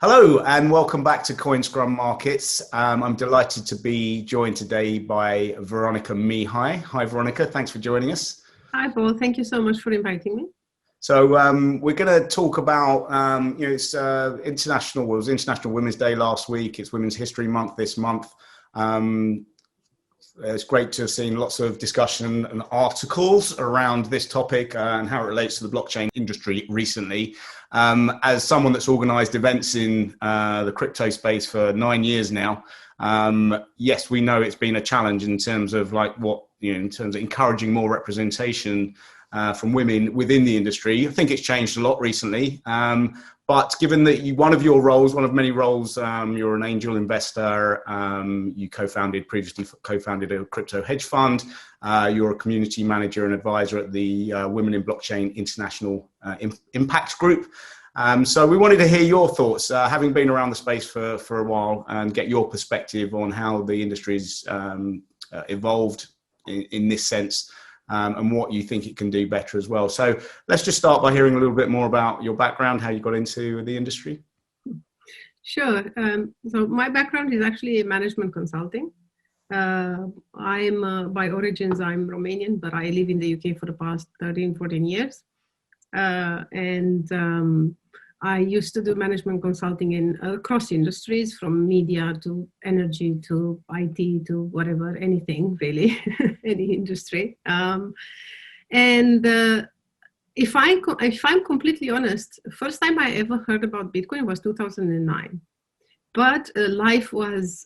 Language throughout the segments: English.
Hello and welcome back to Coinscrum Markets. I'm delighted to be joined today by Veronica Mihai. Hi Veronica, thanks for joining us. Hi Paul, thank you so much for inviting me. So we're going to talk about, it's International Women's Day last week. It's Women's History Month this month. It's great to have seen lots of discussion and articles around this topic and how it relates to the blockchain industry recently. As someone that's organized events in the crypto space for 9 years now, yes, we know it's been a challenge in terms of in terms of encouraging more representation from women within the industry. I think it's changed a lot recently. But given that one of many roles, you're an angel investor, you previously co-founded a crypto hedge fund, you're a community manager and advisor at the Women in Blockchain International Impact Group. So we wanted to hear your thoughts, having been around the space for a while, and get your perspective on how the industry's evolved in this sense. And what you think it can do better as well. So let's just start by hearing a little bit more about your background, how you got into the industry. Sure. So my background is actually management consulting. By origins, I'm Romanian, but I live in the UK for the past 13, 14 years. I used to do management consulting in across industries, from media to energy to IT to whatever, anything really, any industry. If I'm completely honest, first time I ever heard about Bitcoin was 2009. But life was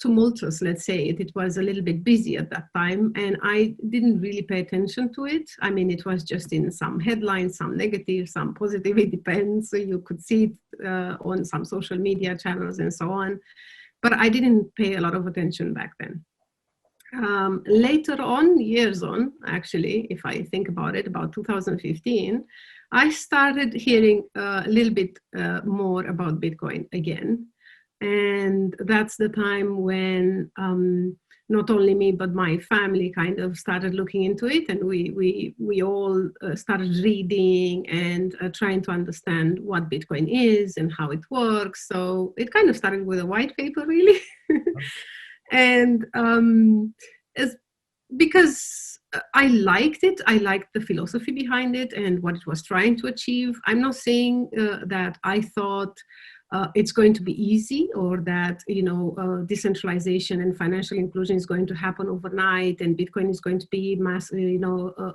tumultuous, let's say. It was a little bit busy at that time, and I didn't really pay attention to it. I mean, it was just in some headlines, some negative, some positive, it depends. So you could see it on some social media channels and so on. But I didn't pay a lot of attention back then. Later on, years on, actually, if I think about it, about 2015, I started hearing a little bit more about Bitcoin again. And that's the time when not only me, but my family kind of started looking into it. And we all started reading and trying to understand what Bitcoin is and how it works. So it kind of started with a white paper, really. And because I liked it, I liked the philosophy behind it and what it was trying to achieve. I'm not saying that I thought it's going to be easy, or that decentralization and financial inclusion is going to happen overnight, and Bitcoin is going to be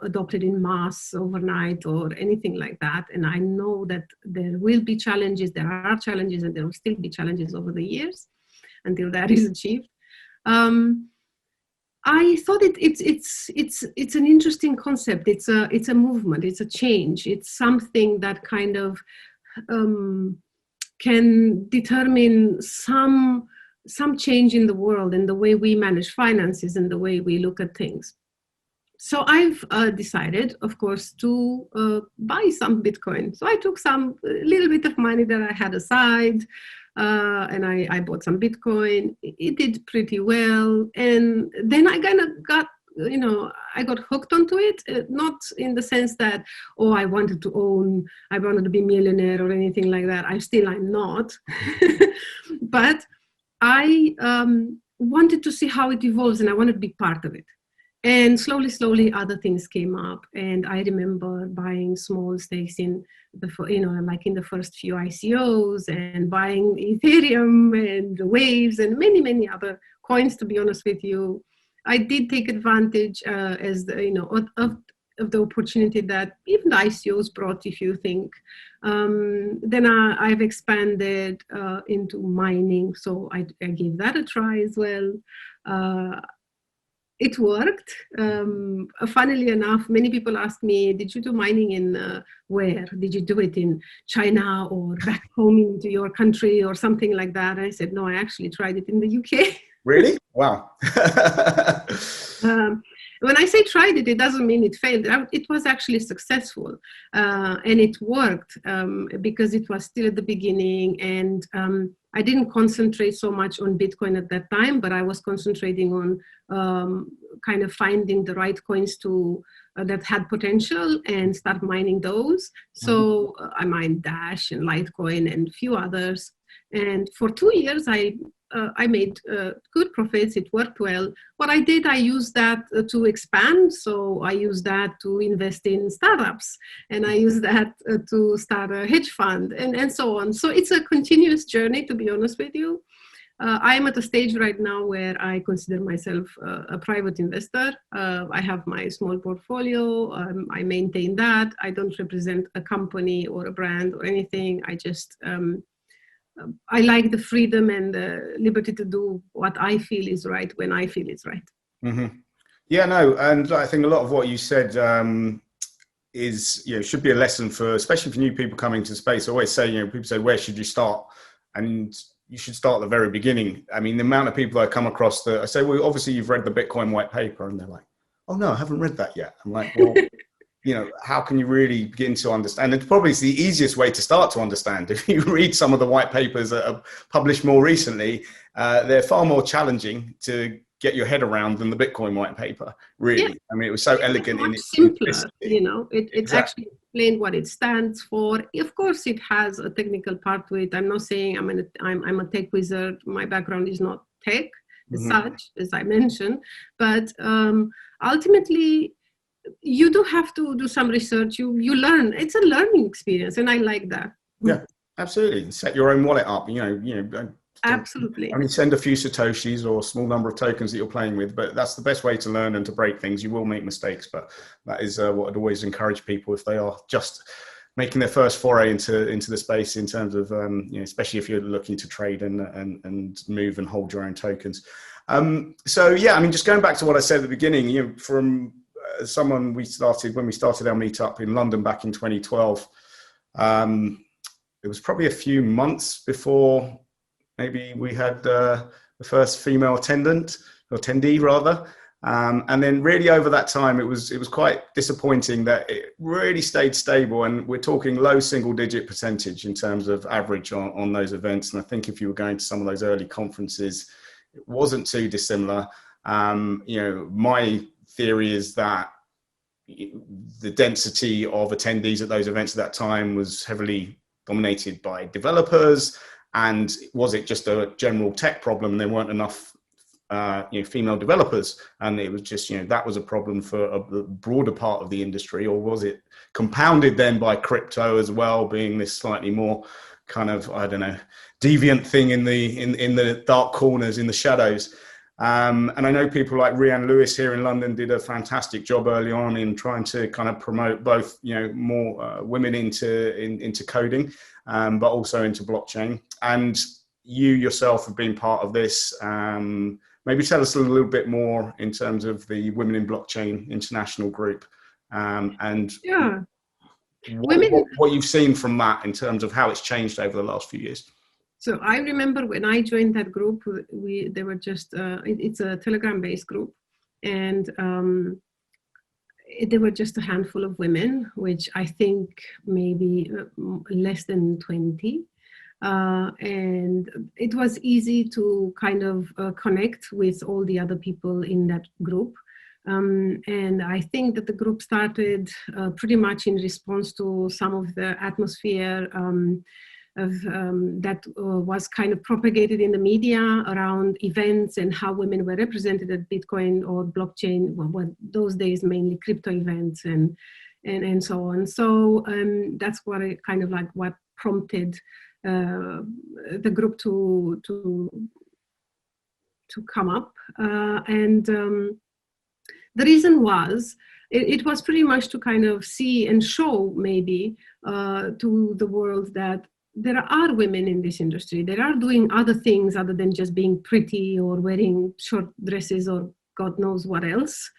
adopted in mass overnight, or anything like that. And I know that there will be challenges, there are challenges, and there will still be challenges over the years until that is achieved. I thought it's an interesting concept. It's a movement. It's a change. It's something that kind of can determine some change in the world and the way we manage finances and the way we look at things. So I've decided, of course, to buy some Bitcoin. So I took a little bit of money that I had aside, and I bought some Bitcoin. It did pretty well. And then I kind of got, I got hooked onto it, not in the sense that, I wanted to be millionaire or anything like that. I'm not. But I wanted to see how it evolves, and I wanted to be part of it. And slowly, other things came up. And I remember buying small stakes in in the first few ICOs, and buying Ethereum and Waves and many other coins, to be honest with you. I did take advantage of the opportunity that even the ICOs brought, if you think. Then I've expanded into mining, so I gave that a try as well. It worked. Funnily enough, many people ask me, did you do mining in where? Did you do it in China or back home into your country or something like that? And I said, no, I actually tried it in the UK. Really? Wow. when I say tried it, it doesn't mean it failed. It was actually successful, and it worked because it was still at the beginning, and I didn't concentrate so much on Bitcoin at that time, but I was concentrating on kind of finding the right coins to that had potential and start mining those. So I mined Dash and Litecoin and a few others. And for 2 years, I made good profits. It worked well. What I did, I used that to expand. So I used that to invest in startups, and I used that to start a hedge fund, and so on. So it's a continuous journey, to be honest with you. I am at a stage right now where I consider myself a private investor. I have my small portfolio. I maintain that. I don't represent a company or a brand or anything. I just I like the freedom and the liberty to do what I feel is right when I feel it's right. Mm-hmm. Yeah, no, and I think a lot of what you said is, should be a lesson for, especially for new people coming to space. I always say, people say, where should you start? And you should start at the very beginning. I mean, the amount of people I come across that I say, well, obviously you've read the Bitcoin white paper, and they're like, oh no, I haven't read that yet. I'm like, well, how can you really begin to understand? And it's probably the easiest way to start to understand. If you read some of the white papers that are published more recently, they're far more challenging to get your head around than the Bitcoin white paper, really. Yeah. I mean, it was so elegant. Much simpler, It exactly. actually explained what it stands for. Of course, it has a technical part to it. I'm not saying I'm a tech wizard. My background is not tech as such, as I mentioned. But ultimately, you do have to do some research. You learn. It's a learning experience, and I like that. Yeah, absolutely. Set your own wallet up. Absolutely. I mean, send a few Satoshis or a small number of tokens that you're playing with, but that's the best way to learn and to break things. You will make mistakes, but that is what I'd always encourage people if they are just making their first foray into the space in terms of, especially if you're looking to trade and move and hold your own tokens. So yeah, I mean, just going back to what I said at the beginning, from someone when we started our meetup in London back in 2012, it was probably a few months before maybe we had the first female attendee rather. And then really over that time, it was quite disappointing that it really stayed stable. And we're talking low single digit percentage in terms of average on those events. And I think if you were going to some of those early conferences, it wasn't too dissimilar. My theory is that the density of attendees at those events at that time was heavily dominated by developers. And was it just a general tech problem? There weren't enough female developers, and it was just, that was a problem for a broader part of the industry? Or was it compounded then by crypto as well, being this slightly more kind of, I don't know, deviant thing in the dark corners, in the shadows? And I know people like Rianne Lewis here in London did a fantastic job early on in trying to kind of promote both, more women into coding, but also into blockchain. And you yourself have been part of this. Maybe tell us a little bit more in terms of the Women in Blockchain International Group, and what you've seen from that in terms of how it's changed over the last few years. So I remember when I joined that group, they were just, it's a Telegram-based group, and there were just a handful of women, which I think maybe less than 20. And it was easy to kind of connect with all the other people in that group. And I think that the group started pretty much in response to some of the atmosphere that was kind of propagated in the media around events and how women were represented at Bitcoin or blockchain, well, those days mainly crypto events and so on. So that's what what prompted the group to come up, and the reason was it was pretty much to kind of see and show maybe to the world that there are women in this industry. They are doing other things other than just being pretty or wearing short dresses or God knows what else.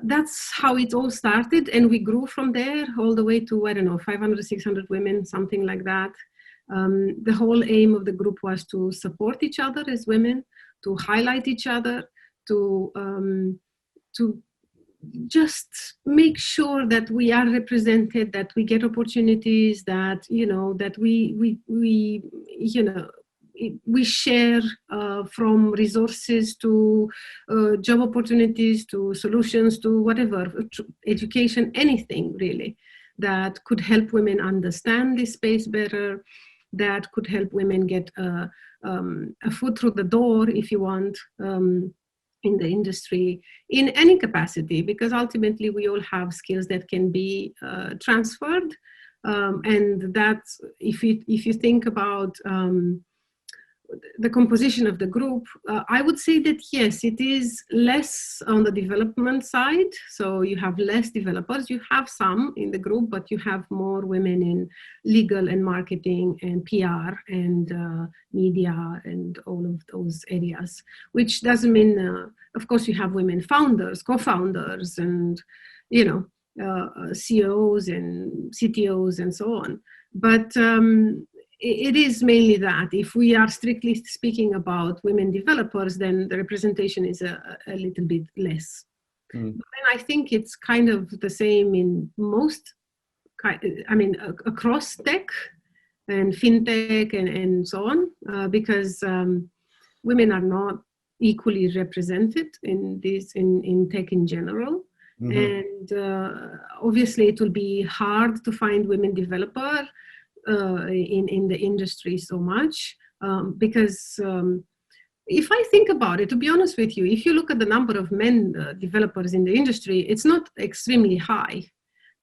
That's how it all started. And we grew from there all the way to, 500, 600 women, something like that. The whole aim of the group was to support each other as women, to highlight each other, to just make sure that we are represented, that we get opportunities, that that we share from resources to job opportunities to solutions to whatever, education, anything really that could help women understand this space better, that could help women get a foot through the door, if you want, in the industry, in any capacity, because ultimately we all have skills that can be transferred. And that's, if you think about the composition of the group, I would say that yes, it is less on the development side. So you have less developers. You have some in the group, but you have more women in legal and marketing and PR and media and all of those areas, which doesn't mean, of course, you have women founders, co-founders, and, CEOs and CTOs and so on. But it is mainly that. If we are strictly speaking about women developers, then the representation is a little bit less. But then I think it's kind of the same in most, across tech and fintech and so on, because women are not equally represented in tech in general. And obviously it will be hard to find women developer in the industry so much, because if I think about it, to be honest with you, if you look at the number of men developers in the industry, it's not extremely high.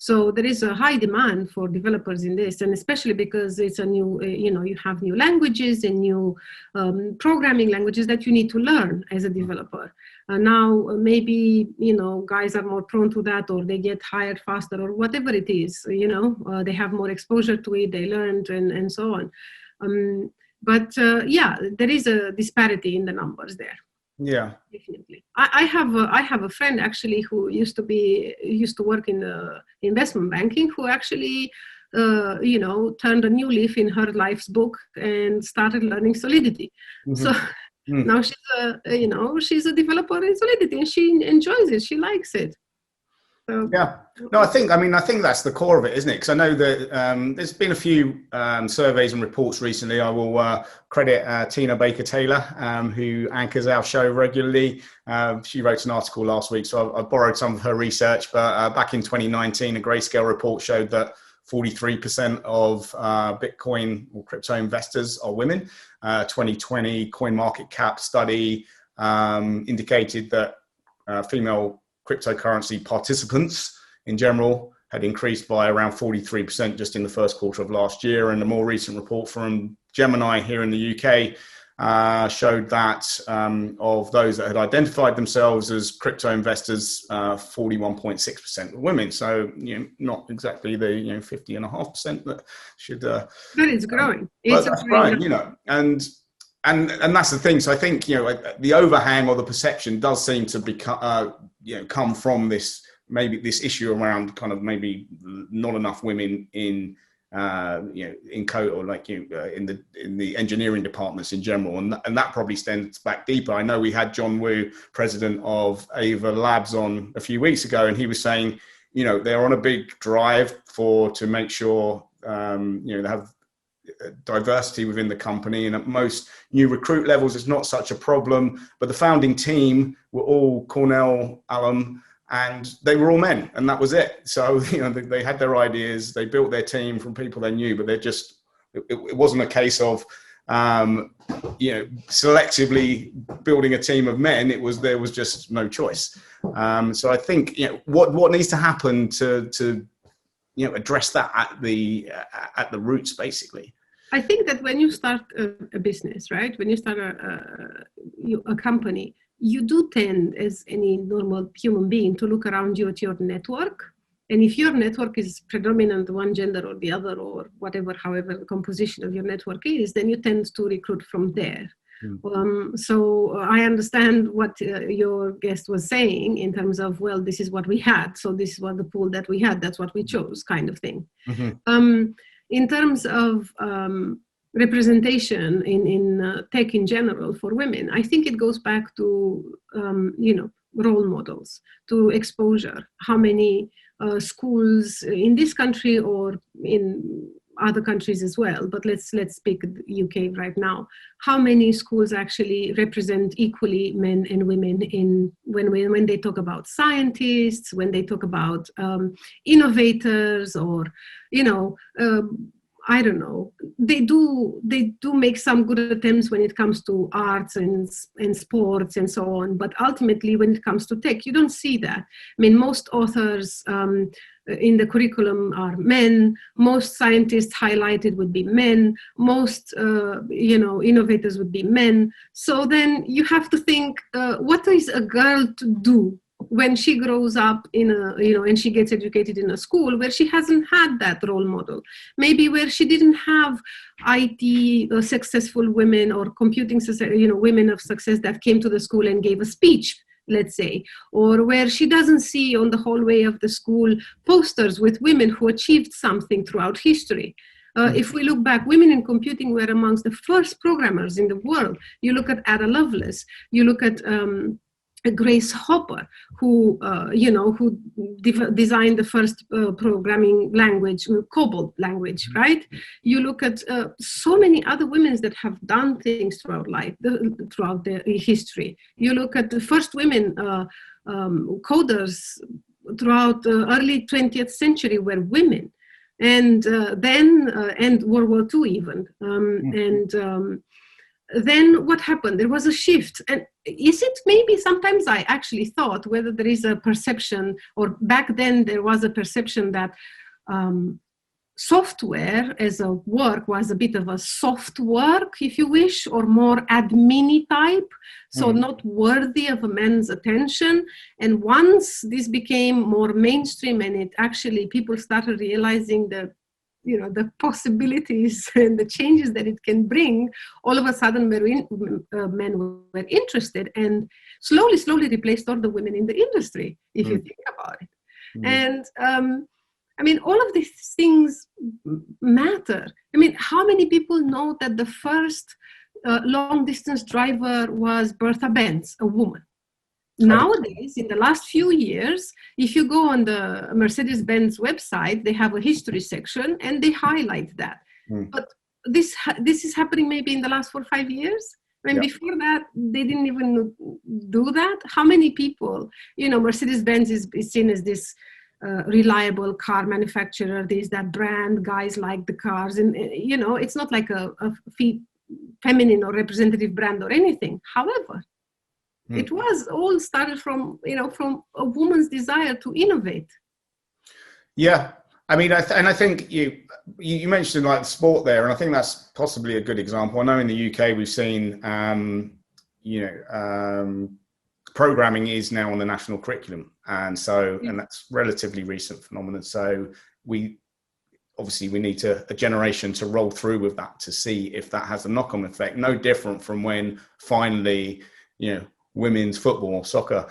So there is a high demand for developers in this, and especially because it's a new, you have new languages and new programming languages that you need to learn as a developer. Now, maybe, guys are more prone to that, or they get hired faster, or whatever it is, they have more exposure to it, they learned, and so on. But there is a disparity in the numbers there. Yeah, definitely. I have a friend actually who used to work in investment banking, who actually turned a new leaf in her life's book and started learning Solidity. So now she's a developer in Solidity, and she enjoys it. She likes it. So, yeah. No, I think that's the core of it, isn't it? Because I know that there's been a few surveys and reports recently. I will credit Tina Baker-Taylor, who anchors our show regularly. She wrote an article last week, so I borrowed some of her research. But back in 2019, a Grayscale report showed that 43% of Bitcoin or crypto investors are women. 2020 CoinMarketCap study indicated that female cryptocurrency participants in general had increased by around 43% just in the first quarter of last year. And a more recent report from Gemini here in the UK showed that of those that had identified themselves as crypto investors, 41.6% were women. So, not exactly the 50.5% that should. But it's growing. That's right, and that's the thing. So I think the overhang or the perception does seem to become come from this issue around kind of maybe not enough women in in code or in the engineering departments in general, and that probably stems back deeper. I know we had John Wu, president of Ava Labs, on a few weeks ago, and he was saying they're on a big drive to make sure they have diversity within the company, and at most new recruit levels it's not such a problem, but the founding team were all Cornell alum and they were all men, and that was it. So they had their ideas, they built their team from people they knew, but it wasn't a case of selectively building a team of men. There was just no choice. So I think what needs to happen to address that at the roots, basically. I think that when you start a business, right? When you start a company, you do tend, as any normal human being, to look around you at your network. And if your network is predominant one gender or the other, or whatever, however the composition of your network is, then you tend to recruit from there. So I understand what your guest was saying in terms of, well, this is what we had, so this is what the pool that we had, that's what we chose, kind of thing. In terms of representation in tech in general for women. I think it goes back to role models, to exposure. How many schools in this country or in other countries as well, but let's pick the UK right now. How many schools actually represent equally men and women in when they talk about scientists, when they talk about innovators, or I don't know. They do make some good attempts when it comes to arts and sports and so on. But ultimately, when it comes to tech, you don't see that. I mean, most authors in the curriculum are men. Most scientists highlighted would be men. Most innovators would be men. So then you have to think, what is a girl to do when she grows up and she gets educated in a school where she hasn't had that role model, maybe where she didn't have IT successful women or computing women of success that came to the school and gave a speech, let's say, or where she doesn't see on the hallway of the school posters with women who achieved something throughout history. If we look back, women in computing were amongst the first programmers in the world. You look at Ada Lovelace, you look at Grace Hopper, who designed the first programming language, COBOL language, right? You look at so many other women that have done things throughout life, throughout their history. You look at the first women coders throughout the early 20th century were women, and World War II even, then what happened? There was a shift. And is it maybe sometimes I actually thought whether there is a perception, or back then there was a perception that software as a work was a bit of a soft work, if you wish, or more admin type, so not worthy of a man's attention. And once this became more mainstream and it actually people started realizing the possibilities and the changes that it can bring, all of a sudden men were interested and slowly replaced all the women in the industry, if you think about it. And all of these things matter. How many people know that the first long distance driver was Bertha Benz, a woman? Nowadays, in the last few years, if you go on the Mercedes-Benz website, they have a history section and they highlight that. But this is happening maybe in the last 4 or 5 years. Before that, they didn't even do that. How many people, Mercedes-Benz is seen as this reliable car manufacturer. There's that brand, guys like the cars. And, it's not like a feminine or representative brand or anything. However, it was all started from a woman's desire to innovate. Yeah, I think you mentioned like sport there, and I think that's possibly a good example. I know in the UK we've seen, programming is now on the national curriculum, and that's relatively recent phenomenon. So we need a generation to roll through with that to see if that has a knock-on effect. No different from when finally, women's football, soccer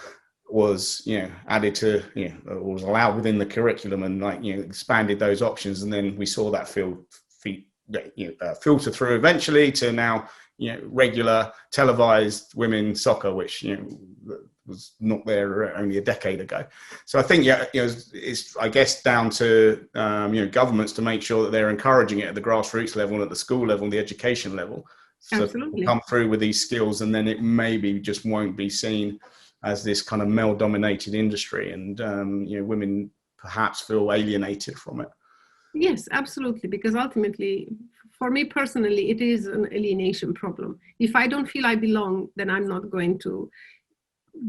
was, added to, or was allowed within the curriculum and expanded those options. And then we saw that filter through eventually to now, regular televised women's soccer, which, was not there only a decade ago. So I think, it's, I guess, down to, governments to make sure that they're encouraging it at the grassroots level, at the school level, the education level. So absolutely. Come through with these skills, and then it maybe just won't be seen as this kind of male-dominated industry, and women perhaps feel alienated from it. Yes, absolutely. Because ultimately, for me personally, it is an alienation problem. If I don't feel I belong, then I'm not going to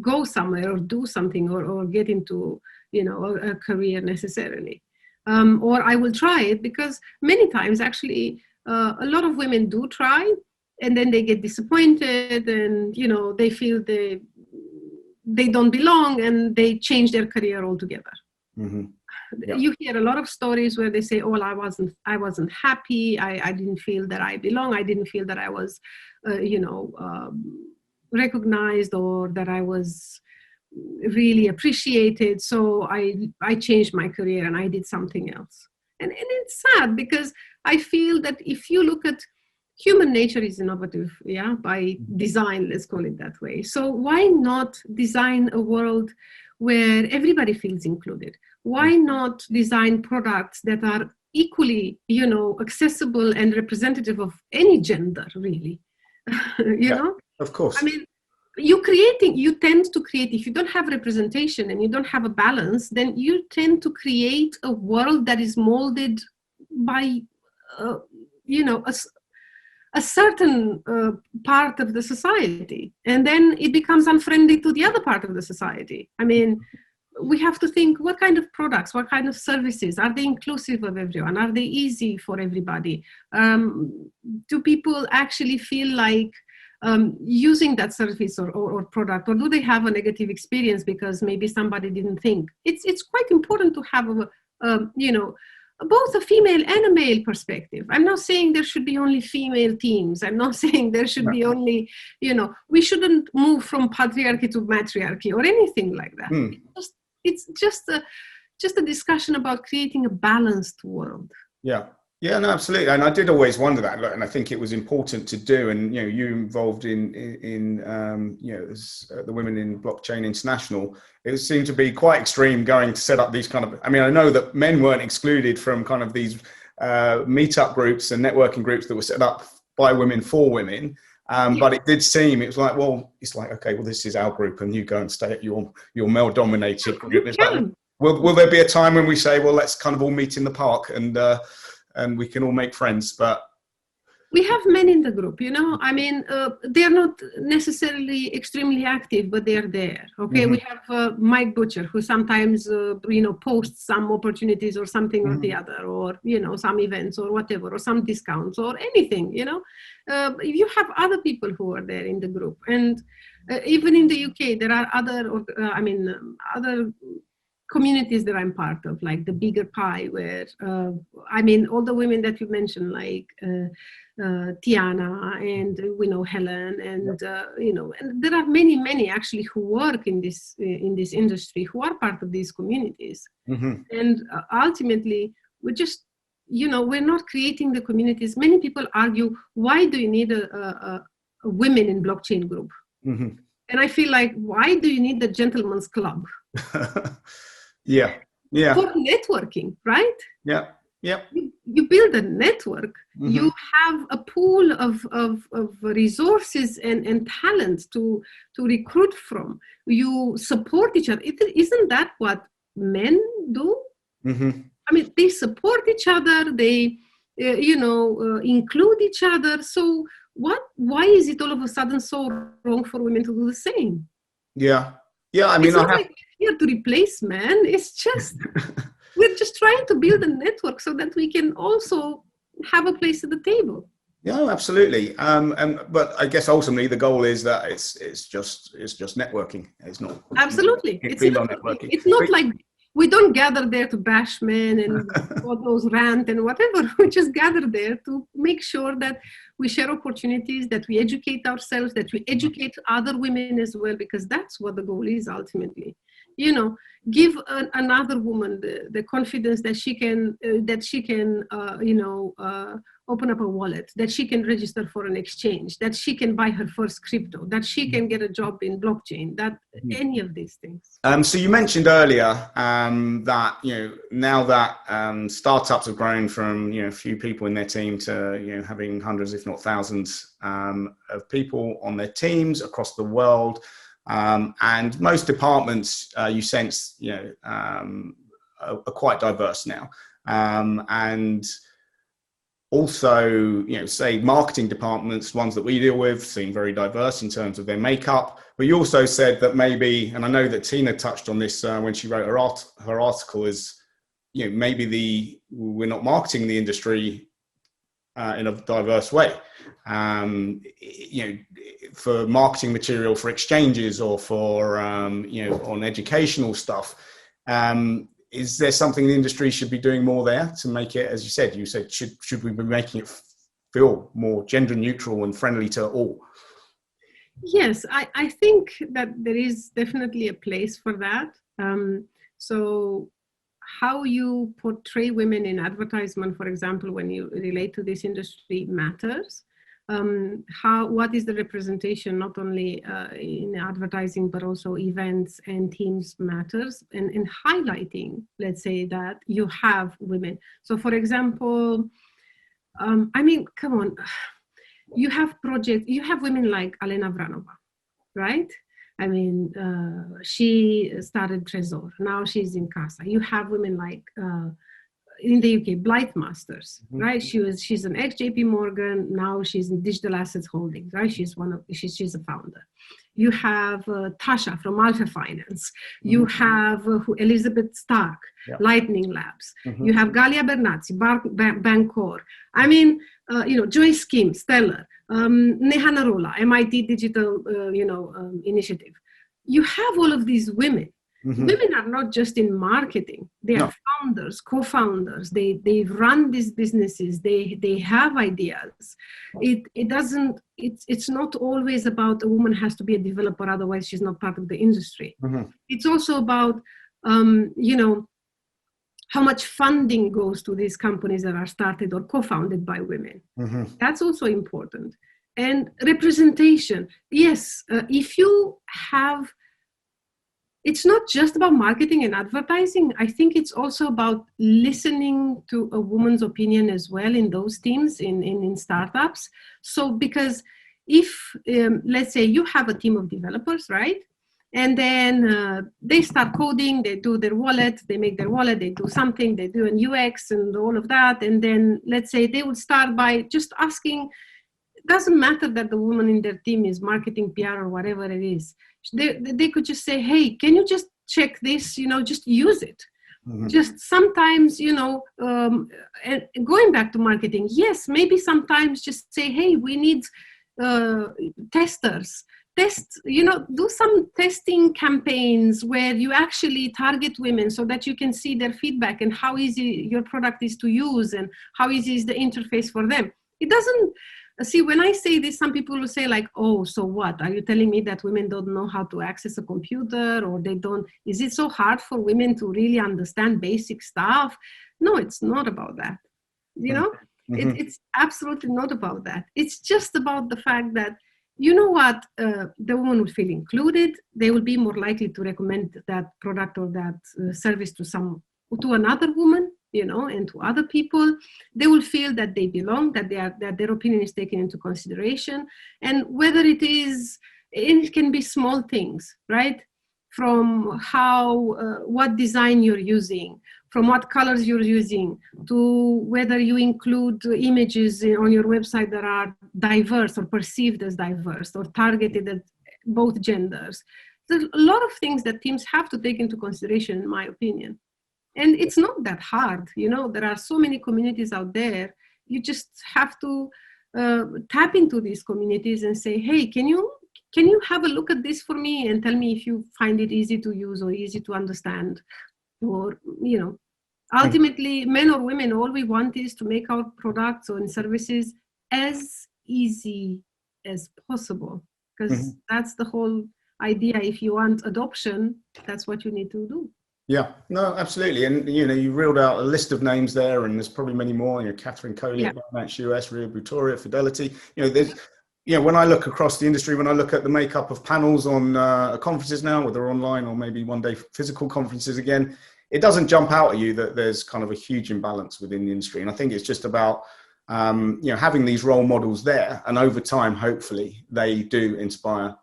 go somewhere or do something or get into a career necessarily. Or I will try it, because many times actually a lot of women do try. And then they get disappointed, and they feel they don't belong, and they change their career altogether. Yep. You hear a lot of stories where they say, "Oh, I wasn't happy. I didn't feel that I belong. I didn't feel that I was, recognized, or that I was really appreciated. So I changed my career and I did something else." And it's sad, because I feel that if you look at human nature is innovative, yeah, by design, let's call it that way. So why not design a world where everybody feels included? Why not design products that are equally, accessible and representative of any gender, really? you know, of course. I mean, you tend to create, if you don't have representation and you don't have a balance, then you tend to create a world that is molded by, a certain part of the society, and then it becomes unfriendly to the other part of the society. I mean, we have to think, what kind of products, what kind of services, are they inclusive of everyone? Are they easy for everybody? Do people actually feel like using that service or product, or do they have a negative experience because maybe somebody didn't think? It's quite important to have both a female and a male perspective. I'm not saying there should be only female teams. I'm not saying there should be only, we shouldn't move from patriarchy to matriarchy or anything like that. It's just a discussion about creating a balanced world. Yeah, no, absolutely. And I did always wonder that, and I think it was important to do. And you involved in the Women in Blockchain International. It seemed to be quite extreme going to set up these kind of. I mean, I know that men weren't excluded from kind of these meetup groups and networking groups that were set up by women for women. But it did seem, it was like, well, okay, well, this is our group, and you go and stay at your male-dominated group. Will there be a time when we say, well, let's kind of all meet in the park and we can all make friends? But we have men in the group, I mean, they're not necessarily extremely active, but they're there. Okay. We have Mike Butcher, who sometimes, posts some opportunities or something or the other, or, some events or whatever, or some discounts or anything, you have other people who are there in the group. And even in the UK, there are other communities that I'm part of, like the Bigger Pie, where, all the women that you mentioned, like Tiana and, Helen, and, and there are many actually who work in this industry, who are part of these communities. And ultimately, we're just, we're not creating the communities. Many people argue, why do you need a women in blockchain group? And I feel like, why do you need the gentleman's club? Yeah. For networking, right? Yeah. You build a network. You have a pool of resources and talent to recruit from. You support each other. Isn't that what men do? I mean, they support each other. They, include each other. So why is it all of a sudden so wrong for women to do the same? Yeah. I mean, it's not like we're here to replace men. It's just we're just trying to build a network so that we can also have a place at the table. Yeah, absolutely. But I guess ultimately the goal is that it's just networking. It's not absolutely. It's networking. It's not like we don't gather there to bash men and all those rant and whatever. We just gather there to make sure that we share opportunities, that we educate ourselves, that we educate other women as well, because that's what the goal is ultimately. Give another woman the confidence that she can open up a wallet, that she can register for an exchange, that she can buy her first crypto, that she can get a job in blockchain, that any of these things. So you mentioned earlier that now that startups have grown from a few people in their team to having hundreds, if not thousands, of people on their teams across the world. And most departments, you sense, are quite diverse now. And also, say marketing departments, ones that we deal with, seem very diverse in terms of their makeup. But you also said that maybe, and I know that Tina touched on this when she wrote her article, is maybe we're not marketing the industry in a diverse way. For marketing material for exchanges or for on educational stuff. Is there something the industry should be doing more there to make it, as you said, should we be making it feel more gender neutral and friendly to all? Yes, I think that there is definitely a place for that. So how you portray women in advertisement, for example, when you relate to this industry matters. what is the representation, not only in advertising, but also events and teams matters, and highlighting, let's say, that you have women. So for example, I mean, come on, you have women like Alena Vranova, right? I mean, she started Trezor, now she's in Casa. You have women like, in the UK, Blythe Masters, right? She's an ex-JP Morgan, now she's in Digital Assets Holdings, right? She's a founder. You have Tasha from Alpha Finance. You have Elizabeth Stark, Lightning Labs. You have Galia Bernazzi, Bancor. I mean, Joyce Kim, Stellar, Neha Narola, MIT Digital, Initiative. You have all of these women. Women are not just in marketing; they are founders, co-founders. They run these businesses. They have ideas. It's not always about a woman has to be a developer, otherwise she's not part of the industry. It's also about how much funding goes to these companies that are started or co-founded by women. That's also important. And representation. Yes, if you have. It's not just about marketing and advertising. I think it's also about listening to a woman's opinion as well in those teams, in startups. So because if, let's say you have a team of developers, right? And then they start coding, they do their wallet, they make their wallet, they do something, they do an UX and all of that. And then let's say they would start by just asking, it doesn't matter that the woman in their team is marketing, PR, or whatever it is. They could just say, hey, can you just check this, just use it. Just sometimes, and going back to marketing, yes, maybe sometimes just say, hey, we need testers. Do some testing campaigns where you actually target women so that you can see their feedback and how easy your product is to use and how easy is the interface for them. It doesn't. See, when I say this, some people will say like, oh, so what? Are you telling me that women don't know how to access a computer, or they don't? Is it so hard for women to really understand basic stuff? No, it's not about that. It's absolutely not about that. It's just about the fact that, the woman will feel included. They will be more likely to recommend that product or that service to another woman, and to other people. They will feel that they belong, that their opinion is taken into consideration. And whether it can be small things, right? From what design you're using, from what colors you're using, to whether you include images on your website that are diverse or perceived as diverse or targeted at both genders. There's a lot of things that teams have to take into consideration, in my opinion. And it's not that hard, there are so many communities out there. You just have to tap into these communities and say, hey, can you have a look at this for me and tell me if you find it easy to use or easy to understand? Or, ultimately, men or women, all we want is to make our products or services as easy as possible, because that's the whole idea. If you want adoption, that's what you need to do. Yeah, no, absolutely. And, you reeled out a list of names there, and there's probably many more. Catherine Coley, Binance US, Ria Butoria, Fidelity. When I look across the industry, when I look at the makeup of panels on conferences now, whether online or maybe one day physical conferences again, it doesn't jump out at you that there's kind of a huge imbalance within the industry. And I think it's just about, having these role models there, and over time, hopefully, they do inspire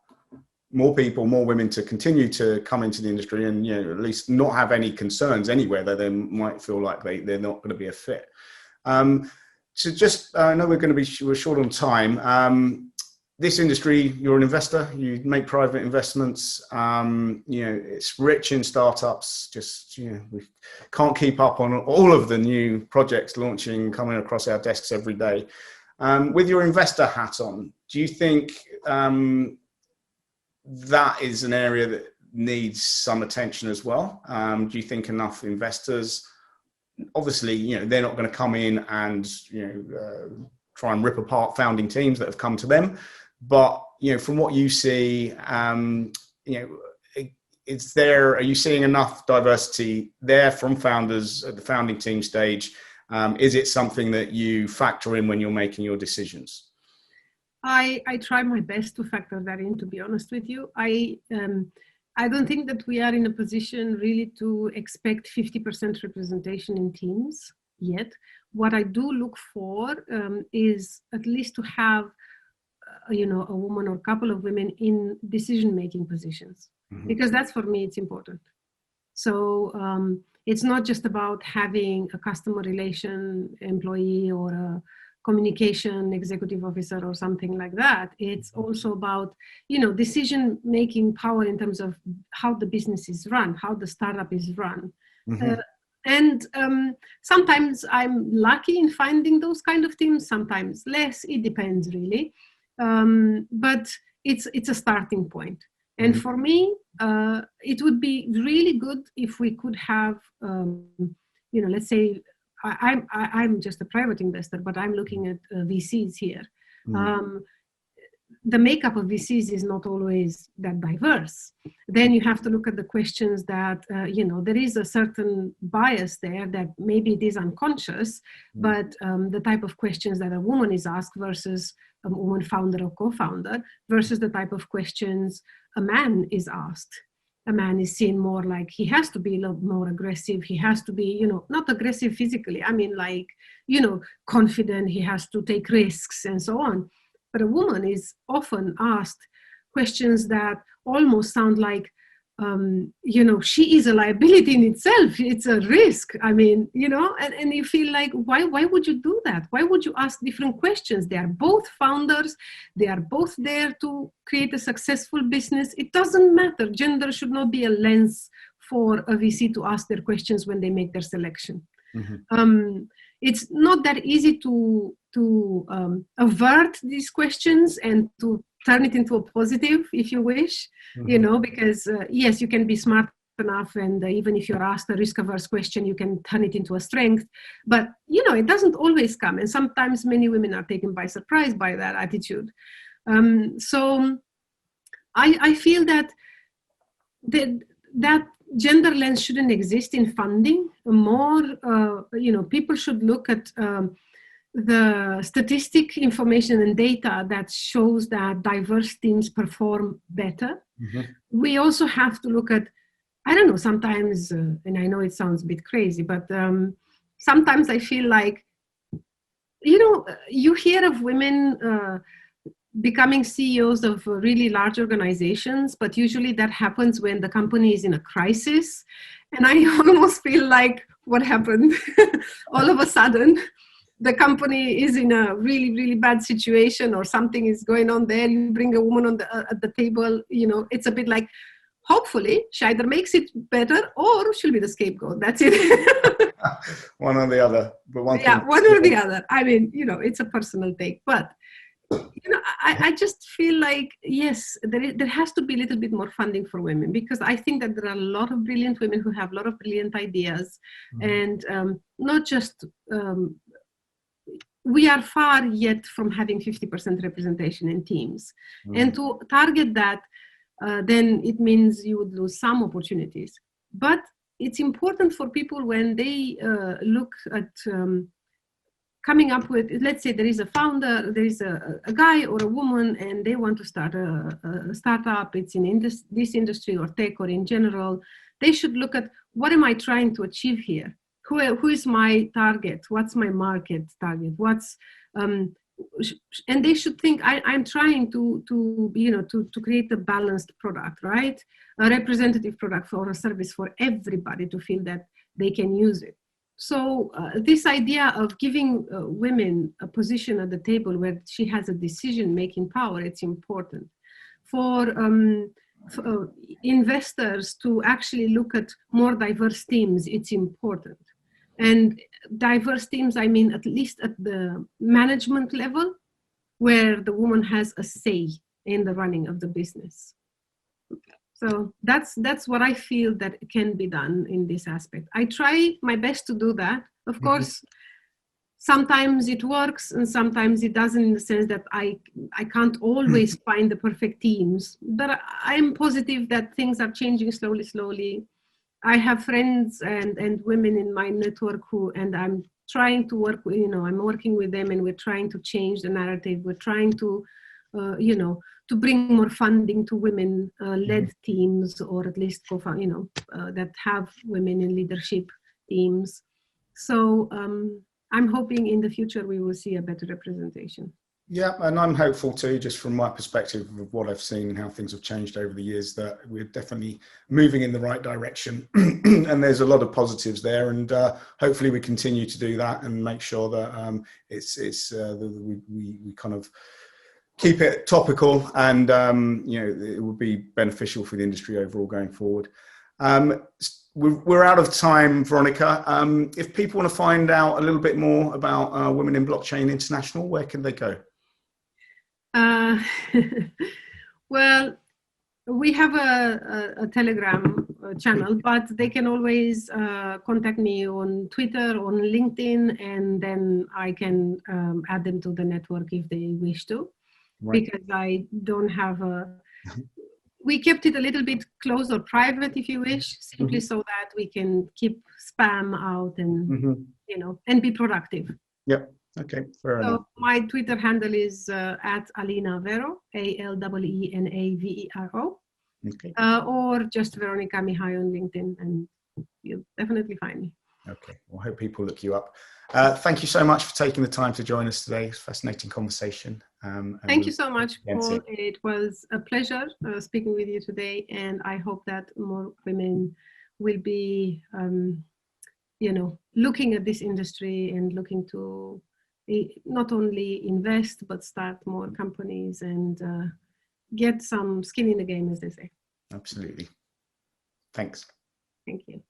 more people, more women to continue to come into the industry and, at least not have any concerns anywhere that they might feel like they're not going to be a fit. So just, I know we're short on time. This industry, you're an investor, you make private investments, it's rich in startups, we can't keep up on all of the new projects launching, coming across our desks every day. With your investor hat on, do you think that is an area that needs some attention as well? Do you think enough investors, obviously, they're not going to come in and, try and rip apart founding teams that have come to them. But, from what you see, are you seeing enough diversity there from founders at the founding team stage? Is it something that you factor in when you're making your decisions? I try my best to factor that in, to be honest with you. I don't think that we are in a position really to expect 50% representation in teams yet. What I do look for is at least to have, a woman or a couple of women in decision-making positions, because that's, for me, it's important. So it's not just about having a customer relation employee or a communication executive officer or something like that. It's also about, decision making power in terms of how the business is run, how the startup is run. And sometimes I'm lucky in finding those kind of teams, sometimes less. It depends really. But it's a starting point. And for me, it would be really good if we could have, let's say, I'm just a private investor, but I'm looking at VCs here. The makeup of VCs is not always that diverse. Then you have to look at the questions that, there is a certain bias there that maybe it is unconscious, but the type of questions that a woman is asked versus a woman founder or co-founder versus the type of questions a man is asked. A man is seen more like he has to be a little more aggressive. He has to be, not aggressive physically. I mean, like, confident. He has to take risks and so on. But a woman is often asked questions that almost sound like, she is a liability in itself. It's a risk. I mean, and you feel like, why would you do that? Why would you ask different questions? They are both founders. They are both there to create a successful business. It doesn't matter. Gender should not be a lens for a VC to ask their questions when they make their selection. It's not that easy to avert these questions and to turn it into a positive, if you wish, because yes, you can be smart enough, and even if you're asked a risk-averse question, you can turn it into a strength. But it doesn't always come, and sometimes many women are taken by surprise by that attitude. So I feel that that gender lens shouldn't exist in funding. More, people should look at the statistic information and data that shows that diverse teams perform better. We also have to look at, I don't know, sometimes, and I know it sounds a bit crazy, but sometimes I feel like, you hear of women becoming CEOs of really large organizations, but usually that happens when the company is in a crisis. And I almost feel like, what happened? All of a sudden, the company is in a really, really bad situation, or something is going on there. You bring a woman at the table, it's a bit like, hopefully she either makes it better or she'll be the scapegoat. That's it. One or the other. But one or the other. I mean, it's a personal take, but I just feel like, yes, there has to be a little bit more funding for women, because I think that there are a lot of brilliant women who have a lot of brilliant ideas, and not just, we are far yet from having 50% representation in teams. And to target that, then it means you would lose some opportunities. But it's important for people when they look at coming up with, let's say there is a founder, there is a guy or a woman, and they want to start a startup. It's in this industry or tech or in general. They should look at, what am I trying to achieve here? Who is my target? What's my market target? And they should think, I'm trying to create a balanced product, right? A representative product or a service for everybody to feel that they can use it. So this idea of giving women a position at the table where she has a decision-making power, it's important. For investors to actually look at more diverse teams, it's important. And diverse teams, I mean, at least at the management level, where the woman has a say in the running of the business. So that's what I feel that can be done in this aspect. I try my best to do that. Of course, sometimes it works and sometimes it doesn't, in the sense that I can't always find the perfect teams. But I'm positive that things are changing slowly. I have friends and women in my network and I'm trying to work with, I'm working with them, and we're trying to change the narrative. We're trying to you know, to bring more funding to women-led teams, or at least that have women in leadership teams. So I'm hoping in the future we will see a better representation. Yeah, and I'm hopeful too, just from my perspective of what I've seen and how things have changed over the years, that we're definitely moving in the right direction. And there's a lot of positives there, and hopefully we continue to do that and make sure that we kind of keep it topical, and you know, it would be beneficial for the industry overall going forward. We're out of time, Veronica. If people want to find out a little bit more about Women in Blockchain International, where can they go? Well, we have a Telegram channel, but they can always contact me on Twitter, on LinkedIn, and then I can add them to the network if they wish to. Right. Because I don't have we kept it a little bit closed or private, if you wish, simply so that we can keep spam out and, you know, and be productive. Yep. Okay. Fair enough. My Twitter handle is at Alina Vero, ALENAVERO. Okay. Or just Veronica Mihai on LinkedIn, and you'll definitely find me. Okay. Well, I hope people look you up. Thank you so much for taking the time to join us today. It's a fascinating conversation. Thank you so much, Paul. It was a pleasure speaking with you today, and I hope that more women will be, you know, looking at this industry and looking to not only invest, but start more companies and get some skin in the game, as they say. Absolutely. Thanks. Thank you.